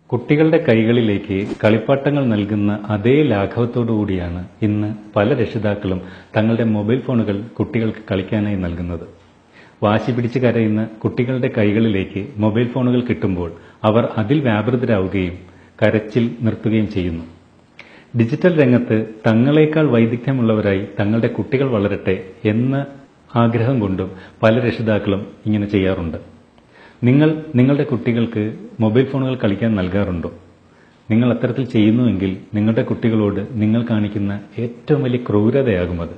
കുട്ടികളുടെ കൈകളിലേക്ക് കളിപ്പാട്ടങ്ങൾ നൽകുന്ന അതേ ലാഘവത്തോടുകൂടിയാണ് ഇന്ന് പല രക്ഷിതാക്കളും തങ്ങളുടെ മൊബൈൽ ഫോണുകൾ കുട്ടികൾക്ക് കളിക്കാനായി നൽകുന്നത്. വാശി പിടിച്ച് കരയുന്ന കുട്ടികളുടെ കൈകളിലേക്ക് മൊബൈൽ ഫോണുകൾ കിട്ടുമ്പോൾ അവർ അതിൽ വ്യാപൃതരാവുകയും കരച്ചിൽ നിർത്തുകയും ചെയ്യുന്നു. ഡിജിറ്റൽ രംഗത്ത് തങ്ങളെക്കാൾ വൈദഗ്ധ്യമുള്ളവരായി തങ്ങളുടെ കുട്ടികൾ വളരട്ടെ എന്ന ആഗ്രഹം കൊണ്ടും പല രക്ഷിതാക്കളും ഇങ്ങനെ ചെയ്യാറുണ്ട്. നിങ്ങൾ നിങ്ങളുടെ കുട്ടികൾക്ക് മൊബൈൽ ഫോണുകൾ കളിക്കാൻ നൽകാറുണ്ടോ? നിങ്ങൾ അത്തരത്തിൽ ചെയ്യുന്നുവെങ്കിൽ നിങ്ങളുടെ കുട്ടികളോട് നിങ്ങൾ കാണിക്കുന്ന ഏറ്റവും വലിയ ക്രൂരതയാകും അത്.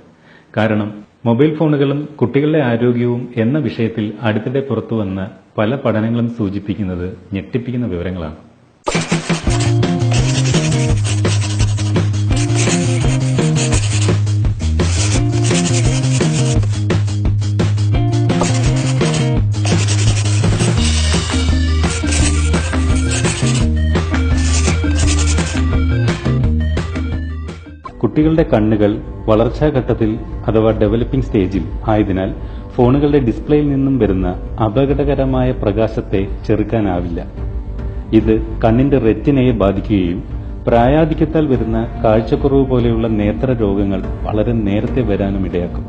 കാരണം മൊബൈൽ ഫോണുകളും കുട്ടികളുടെ ആരോഗ്യവും എന്ന വിഷയത്തിൽ അടുത്തിടെ പുറത്തുവന്ന പല പഠനങ്ങളും സൂചിപ്പിക്കുന്നത് ഞെട്ടിപ്പിക്കുന്ന വിവരങ്ങളാണ്. കുട്ടികളുടെ കണ്ണുകൾ വളർച്ചാഘട്ടത്തിൽ അഥവാ ഡെവലപ്പിംഗ് സ്റ്റേജിൽ ആയതിനാൽ ഫോണുകളുടെ ഡിസ്പ്ലേയിൽ നിന്നും വരുന്ന അപകടകരമായ പ്രകാശത്തെ ചെറുക്കാനാവില്ല. ഇത് കണ്ണിന്റെ റെറ്റിനയെ ബാധിക്കുകയും പ്രായാധിക്യത്താൽ വരുന്ന കാഴ്ചക്കുറവ് പോലെയുള്ള നേത്ര രോഗങ്ങൾ വളരെ നേരത്തെ വരാനും ഇടയാക്കും.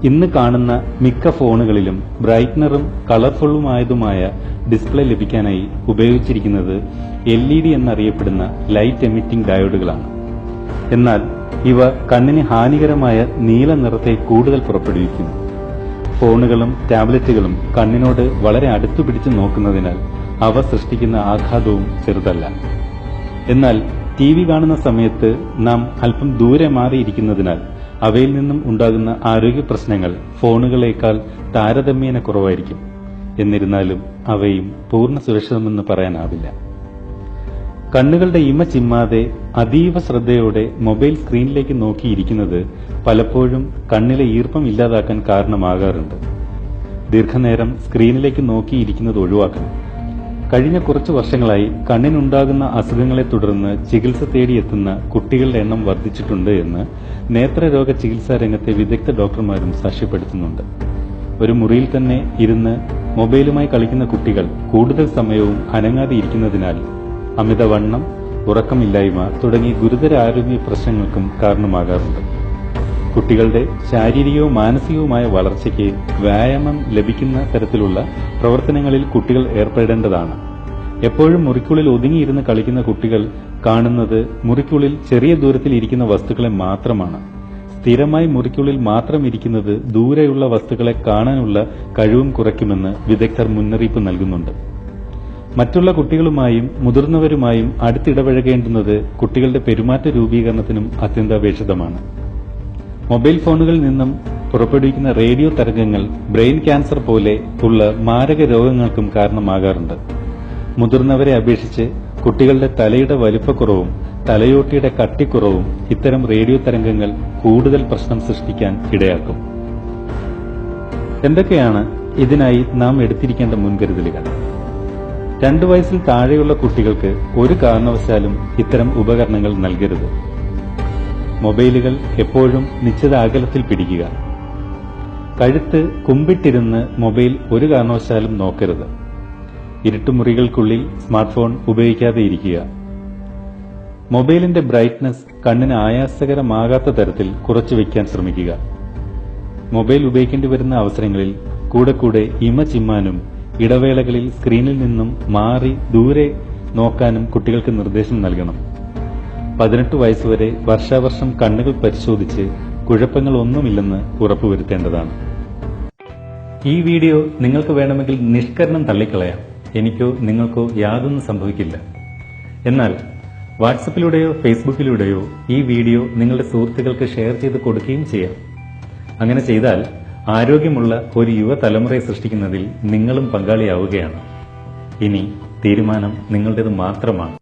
ഇന്ന് കാണുന്ന മിക്ക ഫോണുകളിലും ബ്രൈറ്റ്നറും കളർഫുള്ളുമായതുമായ ഡിസ്പ്ലേ ലഭിക്കാനായി ഉപയോഗിച്ചിരിക്കുന്നത് LED എന്നറിയപ്പെടുന്ന ലൈറ്റ് എമിറ്റിംഗ് ഡയോഡുകളാണ്. എന്നാൽ ഇവ കണ്ണിന് ഹാനികരമായ നീല നിറത്തെ കൂടുതൽ പുറപ്പെടുവിക്കുന്നു. ഫോണുകളും ടാബ്ലറ്റുകളും കണ്ണിനോട് വളരെ അടുത്തു പിടിച്ചു നോക്കുന്നതിനാൽ അവ സൃഷ്ടിക്കുന്ന ആഘാതവും ചെറുതല്ല. എന്നാൽ TV കാണുന്ന സമയത്ത് നാം അല്പം ദൂരെ മാറിയിരിക്കുന്നതിനാൽ അവയിൽ നിന്നും ഉണ്ടാകുന്ന ആരോഗ്യ പ്രശ്നങ്ങൾ ഫോണുകളേക്കാൾ താരതമ്യേന കുറവായിരിക്കും. എന്നിരുന്നാലും അവയും പൂർണ്ണ സുരക്ഷിതമെന്ന് പറയാനാവില്ല. കണ്ണുകളുടെ ഇമ ചിമ്മാതെ അതീവ ശ്രദ്ധയോടെ മൊബൈൽ സ്ക്രീനിലേക്ക് നോക്കിയിരിക്കുന്നത് പലപ്പോഴും കണ്ണിലെ ഈർപ്പം ഇല്ലാതാക്കാൻ കാരണമാകാറുണ്ട്. ദീർഘനേരം സ്ക്രീനിലേക്ക് നോക്കിയിരിക്കുന്നത് ഒഴിവാക്കണം. കഴിഞ്ഞ കുറച്ചു വർഷങ്ങളായി കണ്ണിനുണ്ടാകുന്ന അസുഖങ്ങളെ തുടർന്ന് ചികിത്സ തേടിയെത്തുന്ന കുട്ടികളുടെ എണ്ണം വർദ്ധിച്ചിട്ടുണ്ട് എന്ന് നേത്രരോഗ ചികിത്സാ രംഗത്തെ വിദഗ്ധ ഡോക്ടർമാരും സാക്ഷ്യപ്പെടുത്തുന്നുണ്ട്. ഒരു മുറിയിൽ തന്നെ ഇരുന്ന് മൊബൈലുമായി കളിക്കുന്ന കുട്ടികൾ കൂടുതൽ സമയവും അനങ്ങാതെ ഇരിക്കുന്നതിനാൽ അമിതവണ്ണം, ഉറക്കമില്ലായ്മ തുടങ്ങി ഗുരുതര ആരോഗ്യ പ്രശ്നങ്ങൾക്കും കാരണമാകാറുണ്ട്. കുട്ടികളുടെ ശാരീരികവും മാനസികവുമായ വളർച്ചയ്ക്ക് വ്യായാമം ലഭിക്കുന്ന തരത്തിലുള്ള പ്രവർത്തനങ്ങളിൽ കുട്ടികൾ ഏർപ്പെടേണ്ടതാണ്. എപ്പോഴും മുറിക്കുള്ളിൽ ഒതുങ്ങിയിരുന്ന് കളിക്കുന്ന കുട്ടികൾ കാണുന്നത് മുറിക്കുള്ളിൽ ചെറിയ ദൂരത്തിൽ ഇരിക്കുന്ന വസ്തുക്കളെ മാത്രമാണ്. സ്ഥിരമായി മുറിക്കുള്ളിൽ മാത്രം ഇരിക്കുന്നത് ദൂരെയുള്ള വസ്തുക്കളെ കാണാനുള്ള കഴിവും കുറയ്ക്കുമെന്ന് വിദഗ്ധർ മുന്നറിയിപ്പ് നൽകുന്നുണ്ട്. മറ്റുള്ള കുട്ടികളുമായും മുതിർന്നവരുമായും അടുത്തിടപഴകേണ്ടുന്നത് കുട്ടികളുടെ പെരുമാറ്റ രൂപീകരണത്തിനും അത്യന്താപേക്ഷിതമാണ്. മൊബൈൽ ഫോണുകളിൽ നിന്നും പുറപ്പെടുവിക്കുന്ന റേഡിയോ തരംഗങ്ങൾ ബ്രെയിൻ ക്യാൻസർ പോലെ ഉള്ള മാരക രോഗങ്ങൾക്കും കാരണമാകാറുണ്ട്. മുതിർന്നവരെ അപേക്ഷിച്ച് കുട്ടികളുടെ തലയുടെ വലിപ്പക്കുറവും തലയോട്ടിയുടെ കട്ടിക്കുറവും ഇത്തരം റേഡിയോ തരംഗങ്ങൾ കൂടുതൽ പ്രശ്നം സൃഷ്ടിക്കാൻ ഇടയാക്കും. എന്തൊക്കെയാണ് ഇതിനായി നാം എടുത്തിരിക്കേണ്ട മുൻകരുതലുകൾ? 2 വയസ്സിൽ താഴെയുള്ള കുട്ടികൾക്ക് ഒരു കാരണവശാലും ഇത്തരം ഉപകരണങ്ങൾ നൽകരുത്. മൊബൈലുകൾ എപ്പോഴും നിശ്ചിത അകലത്തിൽ പിടിക്കുക. കഴുത്ത് കുമ്പിട്ടിരുന്ന് മൊബൈൽ ഒരു കാരണവശാലും നോക്കരുത്. ഇരുട്ടുമുറികൾക്കുള്ളിൽ സ്മാർട്ട് ഫോൺ ഉപയോഗിക്കാതെ ഇരിക്കുക. മൊബൈലിന്റെ ബ്രൈറ്റ്നസ് കണ്ണിന് ആയാസകരമാകാത്ത തരത്തിൽ കുറച്ചു വയ്ക്കാൻ ശ്രമിക്കുക. മൊബൈൽ ഉപയോഗിക്കേണ്ടി വരുന്ന അവസരങ്ങളിൽ കൂടെ ഇമ ചിമ്മാനും ഇടവേളകളിൽ സ്ക്രീനിൽ നിന്നും മാറി ദൂരെ നോക്കാനും കുട്ടികൾക്ക് നിർദ്ദേശം നൽകണം. 18 വയസ്സുവരെ വർഷാവർഷം കണ്ണുകൾ പരിശോധിച്ച് കുഴപ്പങ്ങളൊന്നുമില്ലെന്ന് ഉറപ്പുവരുത്തേണ്ടതാണ്. ഈ വീഡിയോ നിങ്ങൾക്ക് വേണമെങ്കിൽ നിഷ്കരണം തള്ളിക്കളയാം. എനിക്കോ നിങ്ങൾക്കോ യാതൊന്നും സംഭവിക്കില്ല. എന്നാൽ വാട്സപ്പിലൂടെയോ ഫേസ്ബുക്കിലൂടെയോ ഈ വീഡിയോ നിങ്ങളുടെ സുഹൃത്തുക്കൾക്ക് ഷെയർ ചെയ്ത് കൊടുക്കുകയും ചെയ്യാം. അങ്ങനെ ചെയ്താൽ ആരോഗ്യമുള്ള ഒരു യുവതലമുറയെ സൃഷ്ടിക്കുന്നതിൽ നിങ്ങളും പങ്കാളിയാവുകയാണ്. ഇനി തീരുമാനം നിങ്ങളുടേത് മാത്രമാണ്.